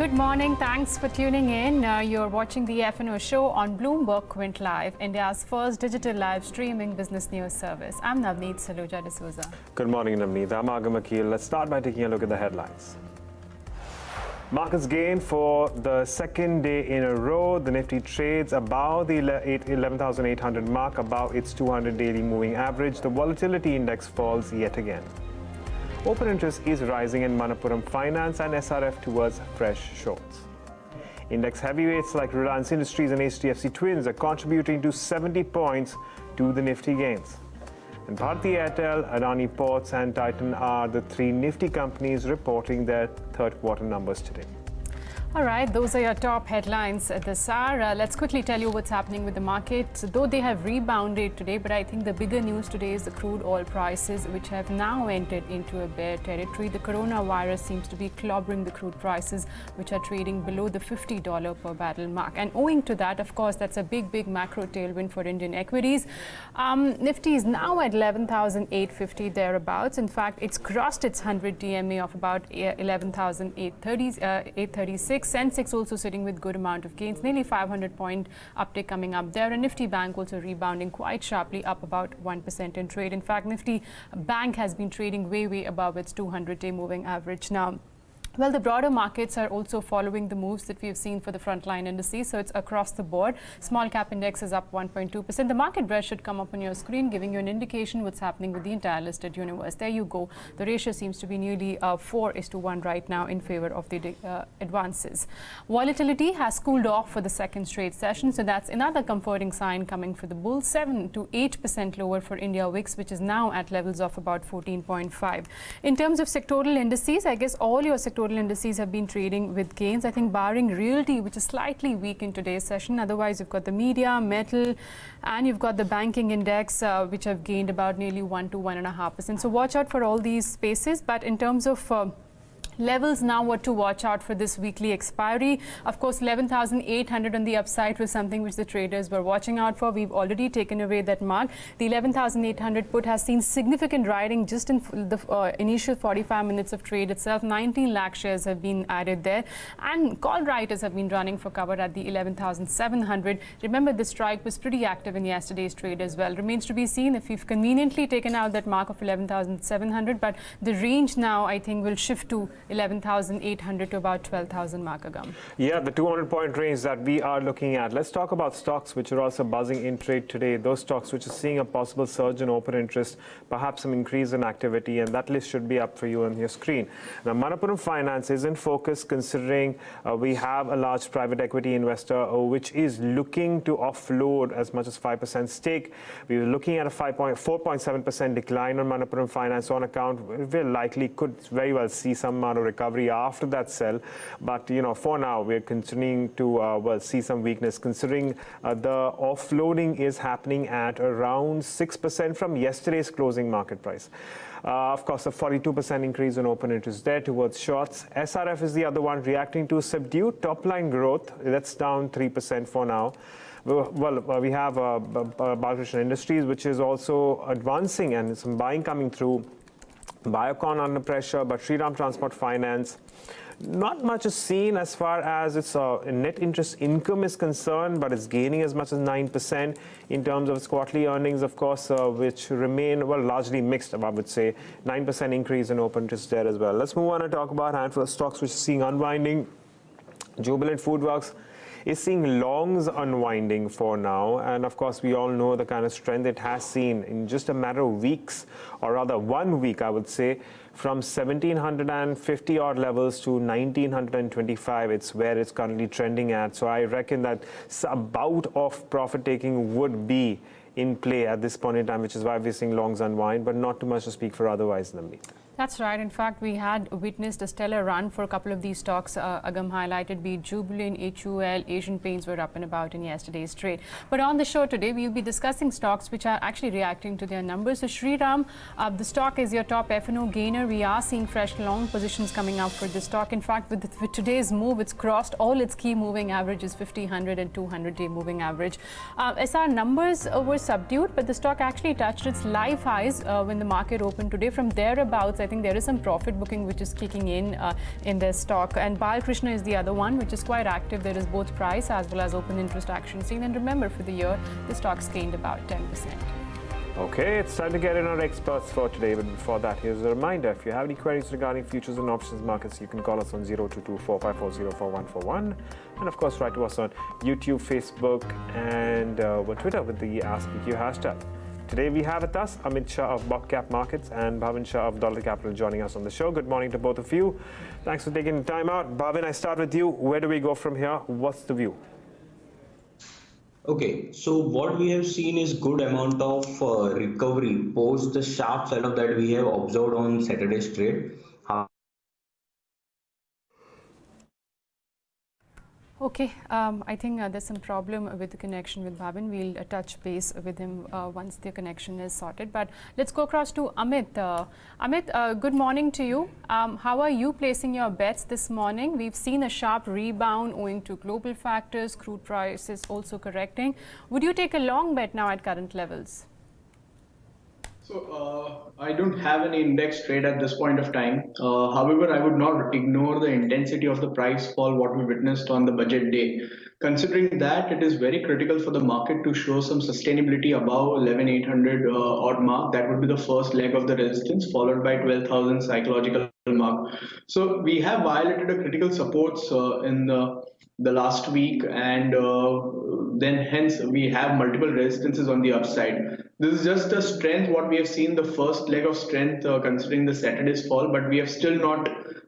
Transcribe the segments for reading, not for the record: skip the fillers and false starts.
Good morning. Thanks for tuning in. You're watching the F&O Show on BloombergQuint Live, India's first digital live streaming business news service. I'm Navneet Saluja D'Souza. Good morning, Navneet. I'm Agam Akil. Let's start by taking a look at the headlines. Markets gained for the second day in a row. The Nifty trades above the 11,800 mark, above its 200 daily moving average. The volatility index falls yet again. Open interest is rising in Manappuram Finance and SRF towards fresh shorts. Index heavyweights like Reliance Industries and HDFC Twins are contributing to 70 points to the Nifty gains. And Bharti Airtel, Adani Ports and Titan are the three Nifty companies reporting their third quarter numbers today. All right, those are your top headlines at this hour. Let's quickly tell you what's happening with the markets. Though they have rebounded today, but I think the bigger news today is the crude oil prices, which have now entered into a bear territory. The coronavirus seems to be clobbering the crude prices, which are trading below the $50 per barrel mark. And owing to that, of course, that's a big macro tailwind for Indian equities. Nifty is now at 11,850 thereabouts. In fact, it's crossed its 100 DMA of about 11,836. Sensex also sitting with good amount of gains, nearly 500-point uptick coming up there. And Nifty Bank also rebounding quite sharply, up about 1% in trade. In fact, Nifty Bank has been trading way above its 200-day moving average now. Well, the broader markets are also following the moves that we have seen for the frontline indices, so it's across the board. Small cap index is up 1.2%. The market breadth should come up on your screen, giving you an indication what's happening with the entire listed universe. There you go. The ratio seems to be nearly 4:1 right now in favor of the advances. Volatility has cooled off for the second straight session, so that's another comforting sign coming for the bulls. 7 to 8% lower for India VIX, which is now at levels of about 14.5. In terms of sectoral indices, I guess all your sectoral indices have been trading with gains. I think barring realty, which is slightly weak in today's session. Otherwise, you've got the media, metal, and you've got the banking index, which have gained about nearly 1 to 1.5%. So watch out for all these spaces. But in terms of levels now, what to watch out for this weekly expiry. Of course, 11,800 on the upside was something which the traders were watching out for. We've already taken away that mark. The 11,800 put has seen significant riding just in the initial 45 minutes of trade itself. 19 lakh shares have been added there. And call writers have been running for cover at the 11,700. Remember, the strike was pretty active in yesterday's trade as well. Remains to be seen if we've conveniently taken out that mark of 11,700. But the range now, I think, will shift to 11,800 to about 12,000 mark. Yeah, the 200-point range that we are looking at. Let's talk about stocks which are also buzzing in trade today. Those stocks which are seeing a possible surge in open interest, perhaps some increase in activity, and that list should be up for you on your screen. Now, Manappuram Finance is in focus considering we have a large private equity investor which is looking to offload as much as 5% stake. We were looking at a 4.7% decline on Manappuram Finance on account. We likely could very well see some amount of recovery after that sell, but for now we're continuing to see some weakness considering the offloading is happening at around 6% from yesterday's closing market price. Of course, a 42% increase in open interest there towards shorts. SRF is the other one reacting to subdued top line growth. That's down 3% for now. Well, we have Balkrishna Industries, which is also advancing and some buying coming through. Biocon under pressure, but Shriram Transport Finance, not much is seen as far as its net interest income is concerned, but it's gaining as much as 9% in terms of its quarterly earnings, of course, which remain, well, largely mixed, I would say. 9% increase in open interest there as well. Let's move on and talk about a handful of stocks which are seeing unwinding. Jubilant Foodworks is seeing longs unwinding for now, and of course we all know the kind of strength it has seen in just a matter of weeks, or rather 1 week I would say, from 1750 odd levels to 1925. It's where it's currently trending at. So I reckon that a bout of profit taking would be in play at this point in time, which is why we're seeing longs unwind, but not too much to speak for otherwise, Namit. That's right. In fact, we had witnessed a stellar run for a couple of these stocks. Agam highlighted, be it Jubilant, HUL, Asian Paints were up and about in yesterday's trade. But on the show today, we'll be discussing stocks which are actually reacting to their numbers. So Shriram, the stock is your top F&O gainer. We are seeing fresh long positions coming up for this stock. In fact, with today's move, it's crossed all its key moving averages, 50, 100 and 200-day moving average. SR numbers were subdued, but the stock actually touched its live highs when the market opened today. From thereabouts, I think there is some profit booking which is kicking in their stock. And Balkrishna is the other one, which is quite active. There is both price as well as open interest action seen. And remember, for the year, the stock's gained about 10%. Okay, it's time to get in our experts for today. But before that, here's a reminder. If you have any queries regarding futures and options markets, you can call us on 022-454-04141. And of course, write to us on YouTube, Facebook, and Twitter with the AskPQ hashtag. Today we have with us Amit Shah of BOBCAPS Markets and Bhavin Shah of Dolat Capital joining us on the show. Good morning to both of you. Thanks for taking the time out. Bhavin, I start with you. Where do we go from here? What's the view? Okay, so what we have seen is good amount of recovery post the sharp sell-off that we have observed on Saturday's trade. Okay, I think there's some problem with the connection with Bhavin. We'll touch base with him once the connection is sorted. But let's go across to Amit. Amit, good morning to you. How are you placing your bets this morning? We've seen a sharp rebound owing to global factors, crude prices also correcting. Would you take a long bet now at current levels? So I don't have any index trade at this point of time. However, I would not ignore the intensity of the price fall what we witnessed on the budget day. Considering that, it is very critical for the market to show some sustainability above 11,800 odd mark. That would be the first leg of the resistance, followed by 12,000 psychological mark. So we have violated a critical supports in the last week, and then hence we have multiple resistances on the upside. This is just a strength what we have seen, the first leg of strength considering the Saturday's fall, but we have still not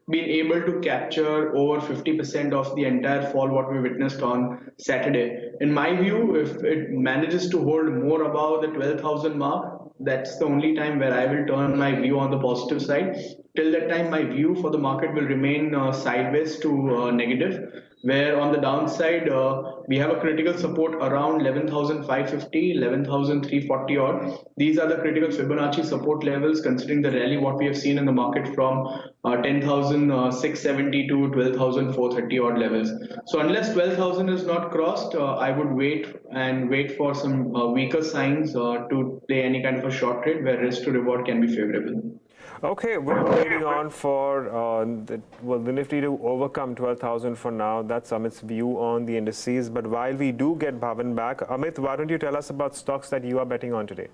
been able to capture over 50% of the entire fall what we witnessed on Saturday. In my view, if it manages to hold more above the 12,000 mark, that's the only time where I will turn my view on the positive side. Till that time, my view for the market will remain sideways to negative, where on the downside, we have a critical support around 11,550, 11,340 odd. These are the critical Fibonacci support levels considering the rally what we have seen in the market from 10,670 to 12,430 odd levels. So unless 12,000 is not crossed, I would wait for some weaker signs to play any kind of a short trade where risk to reward can be favorable. Okay, we're waiting on for the Nifty to overcome 12,000 for now. That's Amit's view on the indices. But while we do get Bhavin back, Amit, why don't you tell us about stocks that you are betting on today?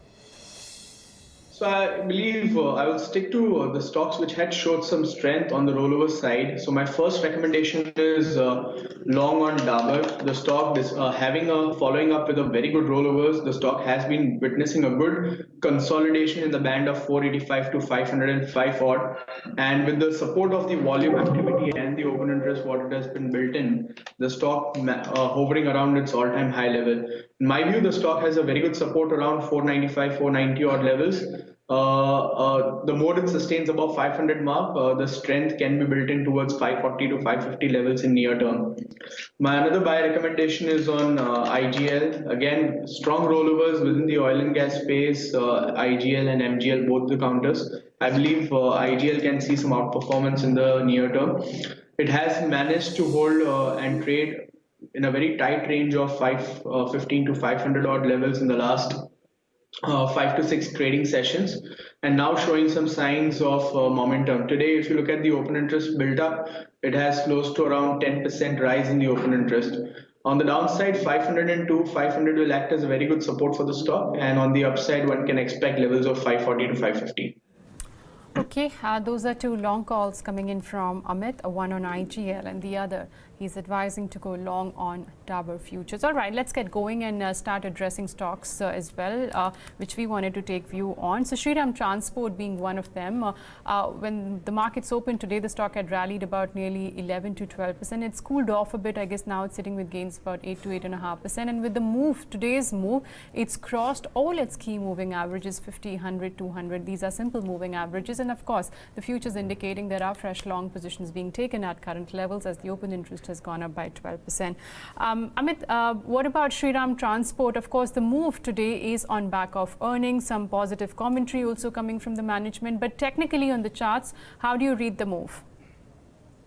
So I believe I will stick to the stocks which had showed some strength on the rollover side. So my first recommendation is long on Dabur. The stock is following up with a very good rollovers. The stock has been witnessing a good consolidation in the band of 485 to 505 odd. And with the support of the volume activity and the open interest what it has been built in, the stock hovering around its all-time high level. In my view, the stock has a very good support around 495, 490 odd levels. The more it sustains above 500 mark, the strength can be built in towards 540 to 550 levels in near term. My another buy recommendation is on IGL. Again, strong rollovers within the oil and gas space, IGL and MGL, both the counters. I believe IGL can see some outperformance in the near term. It has managed to hold and trade in a very tight range of 515 to 500 odd levels in the last 5 to 6 trading sessions, and now showing some signs of momentum. Today, if you look at the open interest built up, it has close to around 10% rise in the open interest. On the downside, 502, 500 will act as a very good support for the stock, and on the upside, one can expect levels of 540 to 550. Okay, those are two long calls coming in from Amit, one on IGL and the other he's advising to go long on Dabur futures. All right, let's get going and start addressing stocks as well, which we wanted to take view on. So Shriram Transport being one of them. When the markets opened today, the stock had rallied about nearly 11 to 12%. It's cooled off a bit. I guess now it's sitting with gains about 8 to 8.5%. And with the move, today's move, it's crossed all its key moving averages, 50, 100, 200. These are simple moving averages. And of course, the futures indicating there are fresh long positions being taken at current levels as the open interest has gone up by 12%. Amit, what about Shriram Transport? Of course, the move today is on back of earnings, some positive commentary also coming from the management. But technically on the charts, how do you read the move?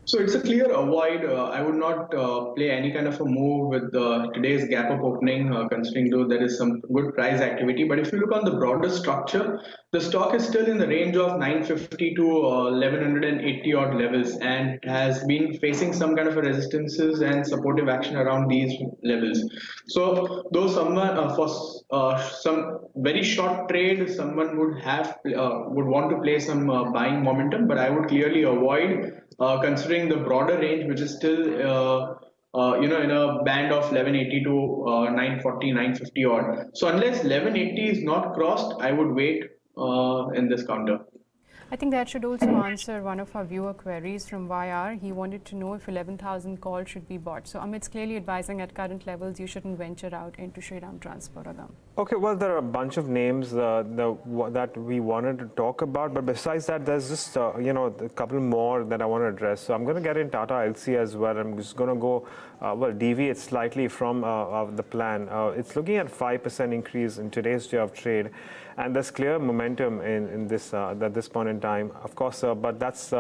So it's a clear avoid. I would not play any kind of a move with today's gap up opening, considering though there is some good price activity. But if you look on the broader structure, the stock is still in the range of 950 to 1180 odd levels, and it has been facing some kind of a resistances and supportive action around these levels. So though someone for some very short trade, someone would want to play some buying momentum, but I would clearly avoid considering the broader range, which is still in a band of 1180 to 940, 950 odd. So unless 1180 is not crossed, I would wait in this counter. I think that should also answer one of our viewer queries from YR. He wanted to know if 11,000 call should be bought. So Amit's clearly advising at current levels you shouldn't venture out into Shriram Transport. Okay, well, there are a bunch of names that we wanted to talk about, but besides that, there's just a couple more that I want to address. So I'm going to get in Tata LC as well. I'm just going to go deviate slightly from the plan. It's looking at 5% increase in today's day of trade, and there's clear momentum in this at this point in time. Of course, but that's.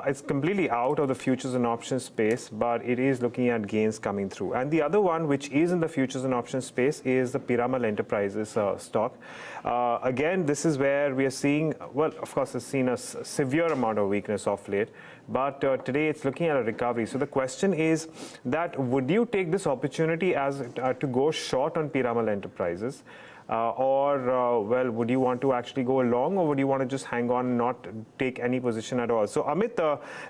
It's completely out of the futures and options space, but it is looking at gains coming through. And the other one, which is in the futures and options space, is the Piramal Enterprises stock. Again, this is where we are seeing, well, of course, it's seen a severe amount of weakness of late, but today it's looking at a recovery. So the question is that would you take this opportunity as to go short on Piramal Enterprises? Well, would you want to actually go long, or would you want to just hang on and not take any position at all? So, Amit,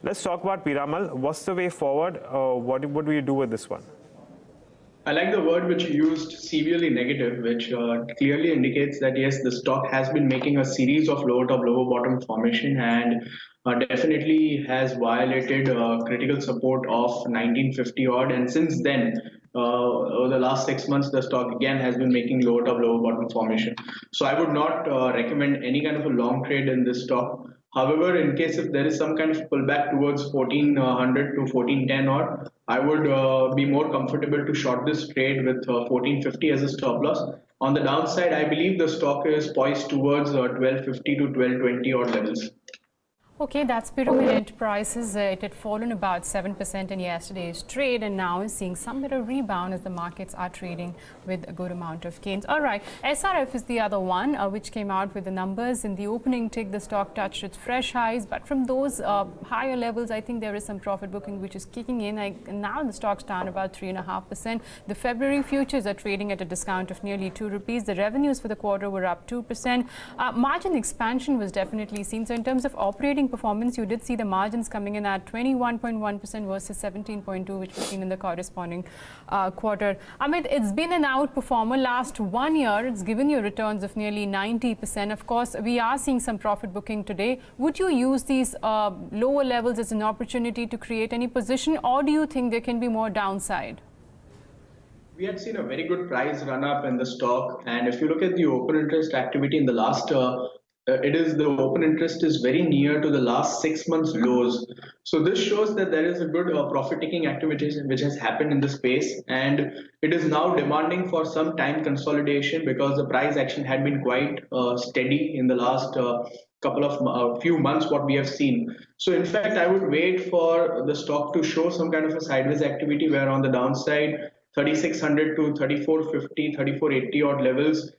let's talk about Piramal. What's the way forward? What do you do with this one? I like the word which you used, severely negative, which clearly indicates that yes, the stock has been making a series of lower top, lower bottom formation, and definitely has violated critical support of 1950 odd. And since then, over the last 6 months, the stock again has been making lower top, lower bottom formation. So I would not recommend any kind of a long trade in this stock. However, in case if there is some kind of pullback towards 1400 to 1410 odd, I would be more comfortable to short this trade with 1450 as a stop loss. On the downside, I believe the stock is poised towards 1250 to 1220 odd levels. Okay, that's Piramal Enterprises. It had fallen about 7% in yesterday's trade and now is seeing some bit of rebound as the markets are trading with a good amount of gains. All right, SRF is the other one which came out with the numbers. In the opening tick, the stock touched its fresh highs, but from those higher levels, I think there is some profit booking which is kicking in. Now the stock's down about 3.5%. The February futures are trading at a discount of nearly 2 rupees. The revenues for the quarter were up 2%. Margin expansion was definitely seen. So in terms of operating performance, you did see the margins coming in at 21.1% versus 17.2%, which was seen in the corresponding quarter. Amit, it's been an outperformer. Last 1 year, it's given you returns of nearly 90%. Of course, we are seeing some profit booking today. Would you use these lower levels as an opportunity to create any position, or do you think there can be more downside? We had seen a very good price run up in the stock, and if you look at the open interest activity in the last the open interest is very near to the last 6 months lows. So this shows that there is a good profit taking activity which has happened in the space, and it is now demanding for some time consolidation because the price action had been quite steady in the last couple of few months what we have seen. So in fact, I would wait for the stock to show some kind of a sideways activity where on the downside 3600 to 3450, 3480 odd levels,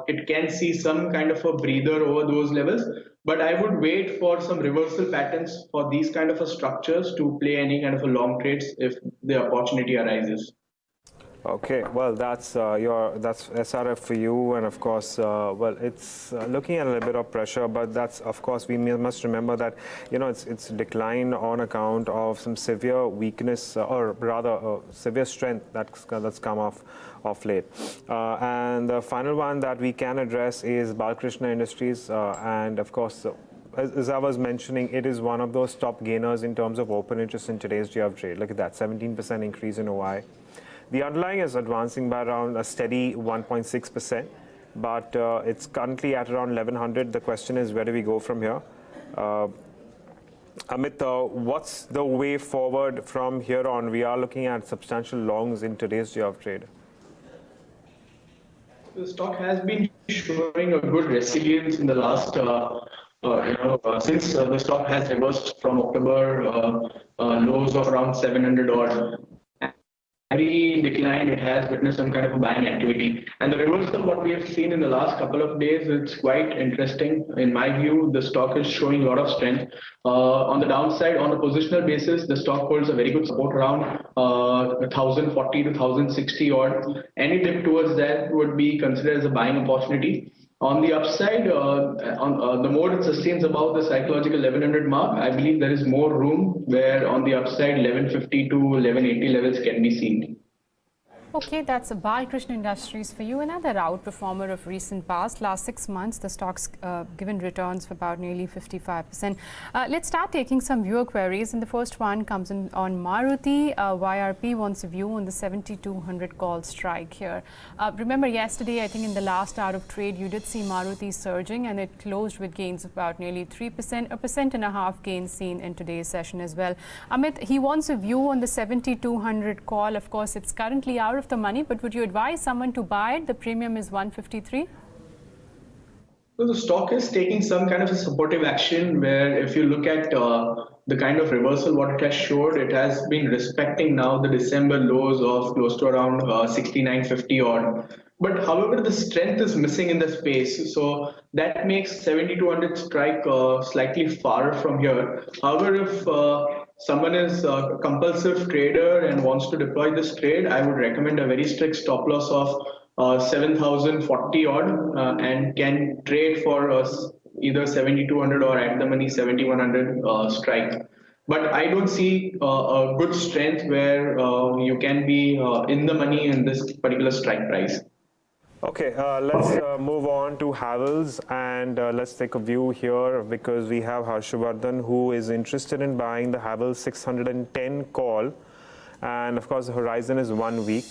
it can see some kind of a breather over those levels. But I would wait for some reversal patterns for these kind of a structures to play any kind of a long trades if the opportunity arises. Okay, well, that's SRF for you, and of course, well, it's looking at a little bit of pressure, but that's, of course, we must remember that it's decline on account of some severe weakness, or rather severe strength that's come off late. And the final one that we can address is Balkrishna Industries, and of course, as I was mentioning, it is one of those top gainers in terms of open interest in today's day of trade. Look at that, 17% increase in OI. The underlying is advancing by around a steady 1.6%, but it's currently at around 1100. The question is, where do we go from here? Amit, what's the way forward from here on? We are looking at substantial longs in today's day of trade. The stock has been showing a good resilience in the last since the stock has reversed from October lows of around 700 odd, every decline it has witnessed some kind of a buying activity. And the reversal what we have seen in the last couple of days, it's quite interesting. In my view, the stock is showing a lot of strength. On the downside, on a positional basis, the stock holds a very good support around 1040 to 1060 odd. Any dip towards that would be considered as a buying opportunity. On the upside, the more it sustains above the psychological 1100 mark, I believe there is more room where on the upside 1150 to 1180 levels can be seen. Okay, that's a Balkrishna Industries for you. Another outperformer of recent past. Last 6 months, the stock's given returns of about nearly 55%. Let's start taking some viewer queries. And the first one comes in on Maruti. YRP wants a view on the 7200 call strike here. Remember yesterday, I think in the last hour of trade, you did see Maruti surging and it closed with gains of about nearly 3%, 1.5% gain seen in today's session as well. Amit, he wants a view on the 7200 call. Of course, it's currently out of the money, but would you advise someone to buy it? The premium is 153. So the stock is taking some kind of a supportive action where if you look at the kind of reversal what it has showed, it has been respecting now the December lows of close to around 6950 odd. But however, the strength is missing in the space. So that makes 7200 strike slightly far from here. However, if someone is a compulsive trader and wants to deploy this trade, I would recommend a very strict stop loss of 7040 odd and can trade for either 7200 or at the money 7100 strike. But I don't see a good strength where you can be in the money in this particular strike price. Okay, let's move on to Havells and let's take a view here because we have Harshavardhan who is interested in buying the Havells 610 call, and of course the horizon is 1 week.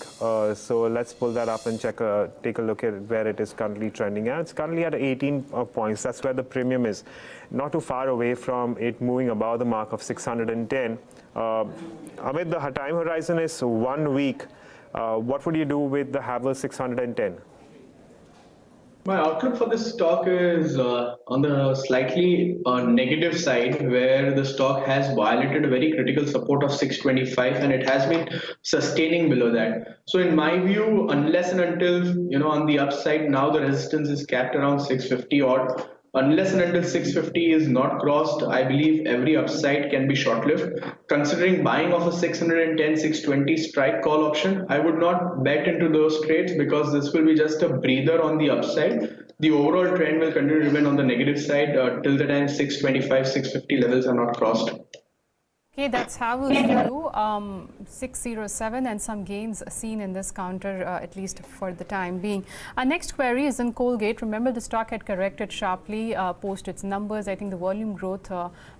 So let's pull that up and take a look at where it is currently trending at. It's currently at 18 points. That's where the premium is. Not too far away from it moving above the mark of 610. Amit, the time horizon is 1 week. What would you do with the Havells 610? My outlook for this stock is on the slightly negative side, where the stock has violated a very critical support of 625 and it has been sustaining below that. So in my view, unless and until, on the upside, now the resistance is capped around 650 odd. Unless and until 650 is not crossed, I believe every upside can be short-lived. Considering buying of a 610, 620 strike call option, I would not bet into those trades because this will be just a breather on the upside. The overall trend will continue to remain on the negative side till the time 625, 650 levels are not crossed. Okay, that's Havells for you. 607 and some gains seen in this counter, at least for the time being. Our next query is in Colgate. Remember, the stock had corrected sharply post its numbers. I think the volume growth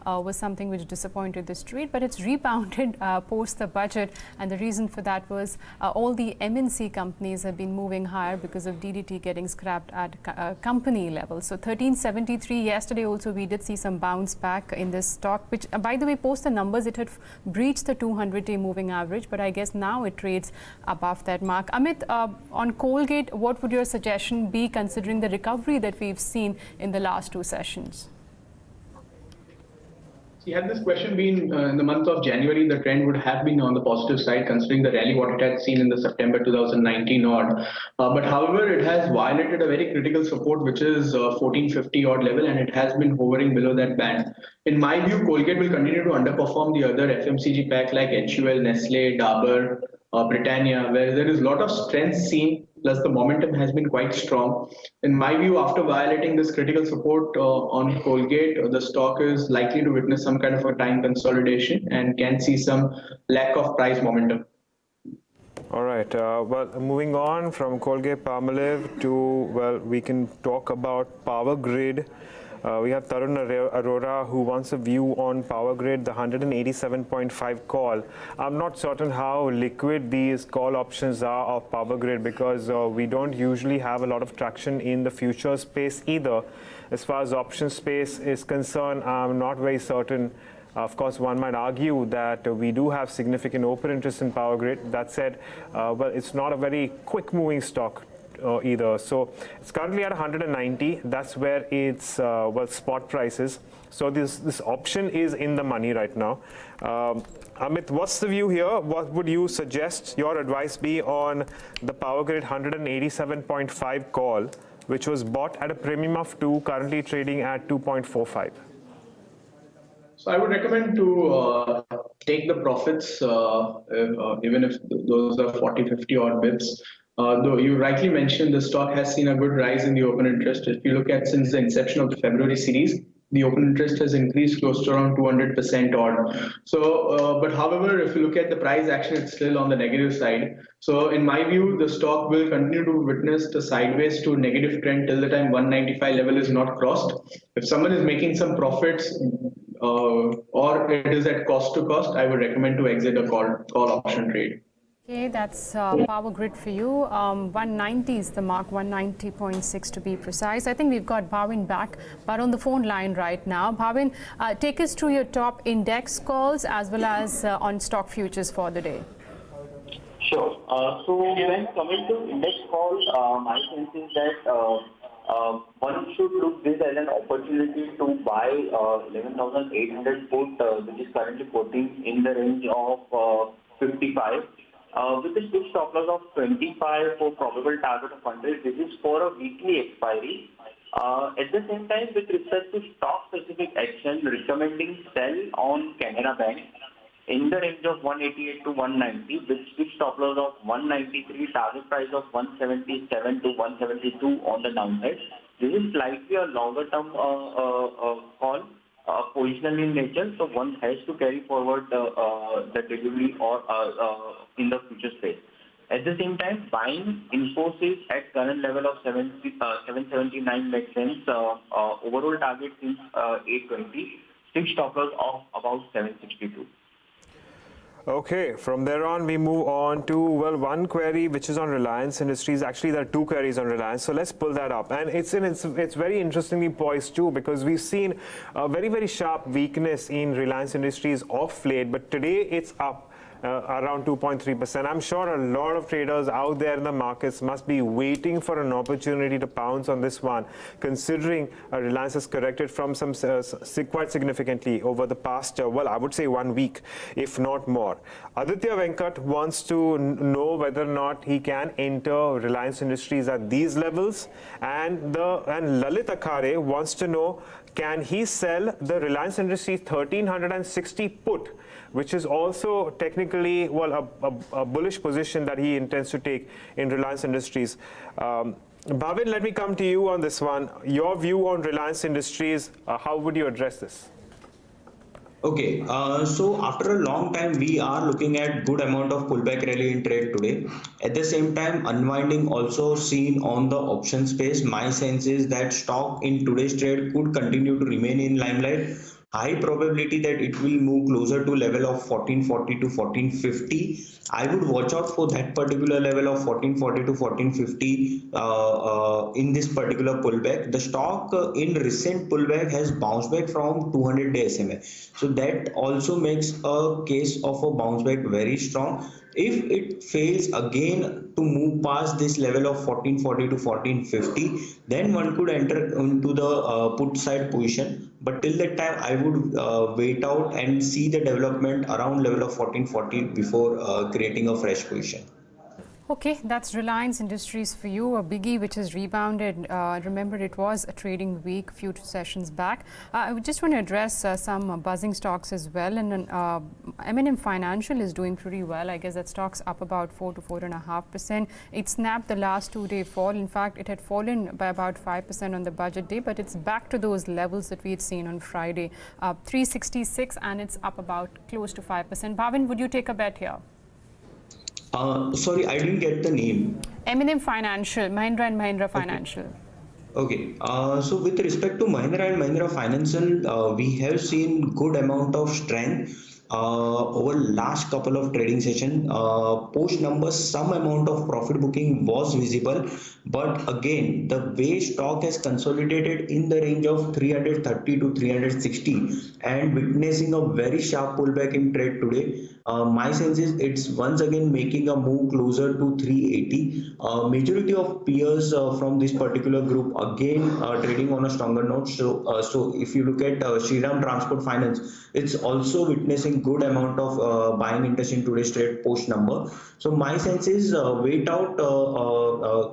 was something which disappointed the street, but it's rebounded post the budget. And the reason for that was all the MNC companies have been moving higher because of DDT getting scrapped at company level. So 1373 yesterday also we did see some bounce back in this stock, which by the way, post the numbers, it had breached the 200-day moving average, but I guess now it trades above that mark. Amit, on Colgate, what would your suggestion be considering the recovery that we've seen in the last 2 sessions? Had this question been in the month of January, the trend would have been on the positive side considering the rally what it had seen in the September 2019 odd. But however, it has violated a very critical support which is 1450 odd level and it has been hovering below that band. In my view, Colgate will continue to underperform the other FMCG pack like HUL, Nestle, Dabur, Britannia, where there is a lot of strength seen, plus the momentum has been quite strong. In my view, after violating this critical support on Colgate, the stock is likely to witness some kind of a time consolidation and can see some lack of price momentum. All right. Well, moving on from Colgate-Palmolive to, well, we can talk about Power Grid. We have Tarun Arora who wants a view on Power Grid, the 187.5 call. I'm not certain how liquid these call options are of Power Grid because we don't usually have a lot of traction in the future space either. As far as option space is concerned, I'm not very certain. Of course, one might argue that we do have significant open interest in Power Grid. That said, well, it's not a very quick moving stock. either. So it's currently at 190. That's where its spot price is. So this option is in the money right now. Amit, what's the view here? What would you suggest your advice be on the Power Grid 187.5 call, which was bought at a premium of 2, currently trading at 2.45? So I would recommend to take the profits, even if those are 40, 50 odd bips. Though you rightly mentioned the stock has seen a good rise in the open interest. If you look at since the inception of the February series, the open interest has increased close to around 200% odd. So, but however, if you look at the price action, it's still on the negative side. So in my view, the stock will continue to witness the sideways to negative trend till the time 195 level is not crossed. If someone is making some profits, or it is at cost to cost, I would recommend to exit a call option trade. Okay, that's Power Grid for you. 190 is the mark, 190.6 to be precise. I think we've got Bhavin back, but on the phone line right now. Bhavin, take us through your top index calls as well as on stock futures for the day. Sure. So when coming to index call, my sense is that one should look this as an opportunity to buy 11,800 put, which is currently quoting in the range of 55. With a strict stop loss of 25 for probable target of 100, this is for a weekly expiry. At the same time, with respect to stock-specific action, recommending sell on Canara Bank in the range of 188 to 190, with strict stop loss of 193, target price of 177 to 172 on the downside. This is slightly a longer-term call. Positional in nature, so one has to carry forward the delivery or in the future space. At the same time, buying Infosys at current level of 779 makes sense. Overall target is 820. Fixed stop loss of about 762. Okay, from there on we move on to, well, one query which is on Reliance Industries. Actually, there are two queries on Reliance, so let's pull that up. And it's very interestingly poised too, because we've seen a very, very sharp weakness in Reliance Industries off late, but today it's up around 2.3%. I'm sure a lot of traders out there in the markets must be waiting for an opportunity to pounce on this one, considering Reliance has corrected from some quite significantly over the past, well, I would say 1 week, if not more. Aditya Venkat wants to know whether or not he can enter Reliance Industries at these levels, and Lalit Akhare wants to know, can he sell the Reliance Industries 1360 put, which is also technically, well, a bullish position that he intends to take in Reliance Industries. Bhavin, let me come to you on this one. Your view on Reliance Industries, how would you address this? Okay, so after a long time, we are looking at good amount of pullback rally in trade today. At the same time, unwinding also seen on the option space. My sense is that stock in today's trade could continue to remain in limelight. High probability that it will move closer to level of 1440 to 1450. I would watch out for that particular level of 1440 to 1450 in this particular pullback. The stock in recent pullback has bounced back from 200-day SMA. So that also makes a case of a bounce back very strong. If it fails again to move past this level of 1440 to 1450, then one could enter into the put side position. But till that time, I would wait out and see the development around level of 1440 before creating a fresh position. Okay, that's Reliance Industries for you, a biggie which has rebounded. Remember, it was a trading week, few sessions back. I would just want to address some buzzing stocks as well. And M&M Financial is doing pretty well. I guess that stock's up about 4 to 4.5%. It snapped the last 2-day fall. In fact, it had fallen by about 5% on the budget day, but it's back to those levels that we had seen on Friday, 366, and it's up about close to 5%. Bhavin, would you take a bet here? Sorry, I didn't get the name. M&M Financial, Mahindra and Mahindra Financial. Okay, so with respect to Mahindra and Mahindra Financial, we have seen good amount of strength. over last couple of trading session. Post numbers, some amount of profit booking was visible, but again the way stock has consolidated in the range of 330 to 360 and witnessing a very sharp pullback in trade today. My sense is it's once again making a move closer to 380. Majority of peers from this particular group again trading on a stronger note. So if you look at Shriram Transport Finance, it's also witnessing good amount of buying interest in today's trade post number. So my sense is wait out,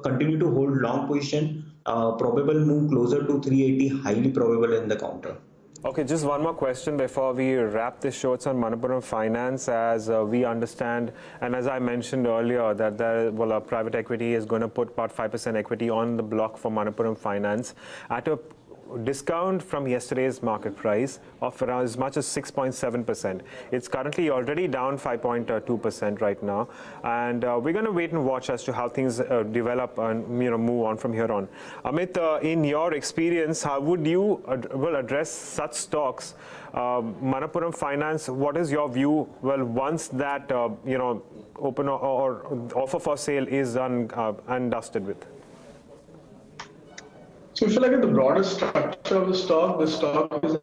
continue to hold long position. Probable move closer to 380, highly probable in the counter. Okay, just one more question before we wrap this show. It's on Manappuram Finance. As we understand, and as I mentioned earlier, that private equity is going to put about 5% equity on the block for Manappuram Finance at a discount from yesterday's market price of around as much as 6.7%. It's currently already down 5.2% right now, and we're going to wait and watch as to how things develop and move on from here on. Amit, in your experience, how would you address such stocks? Manappuram Finance, what is your view? Well, once that open or offer for sale is done and dusted with. So if you look at the broader structure of the stock is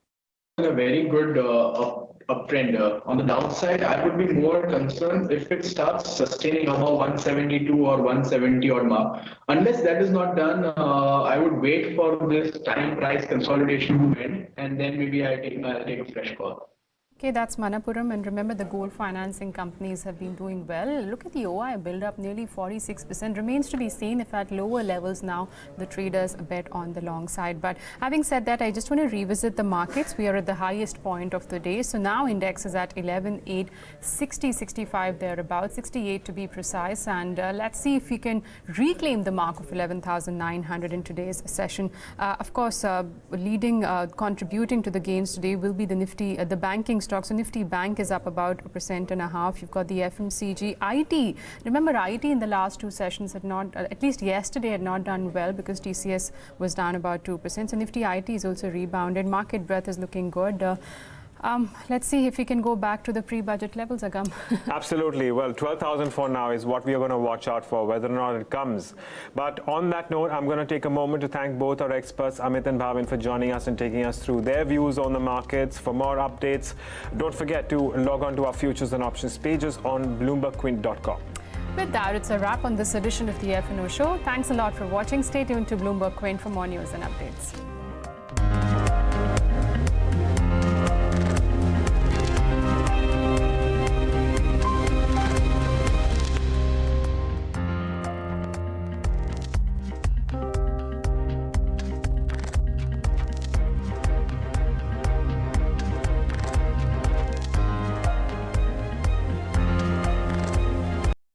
in a very good uptrend. On the downside, I would be more concerned if it starts sustaining above 172 or 170 odd mark. Unless that is not done, I would wait for this time price consolidation to end, and then maybe I'll take a fresh call. Okay, that's Manappuram, and remember the gold financing companies have been doing well. Look at the OI build up, nearly 46%. Remains to be seen if at lower levels now the traders bet on the long side. But having said that, I just want to revisit the markets. We are at the highest point of the day. So now index is at 11,860, 65 thereabouts, 68 to be precise. And let's see if we can reclaim the mark of 11,900 in today's session. Of course, contributing to the gains today will be the Nifty, the banking stocks. So Nifty Bank is up about 1.5%. You've got the FMCG, IT. Remember, IT in the last two sessions had not, at least yesterday, had not done well because TCS was down about 2%. So Nifty IT is also rebounded. Market breadth is looking good. Let's see if we can go back to the pre-budget levels, Agam. Absolutely. Well, 12,000 for now is what we are going to watch out for, whether or not it comes. But on that note, I'm going to take a moment to thank both our experts, Amit and Bhavin, for joining us and taking us through their views on the markets. For more updates, don't forget to log on to our futures and options pages on BloombergQuint.com. With that, it's a wrap on this edition of the F&O Show. Thanks a lot for watching. Stay tuned to BloombergQuint for more news and updates.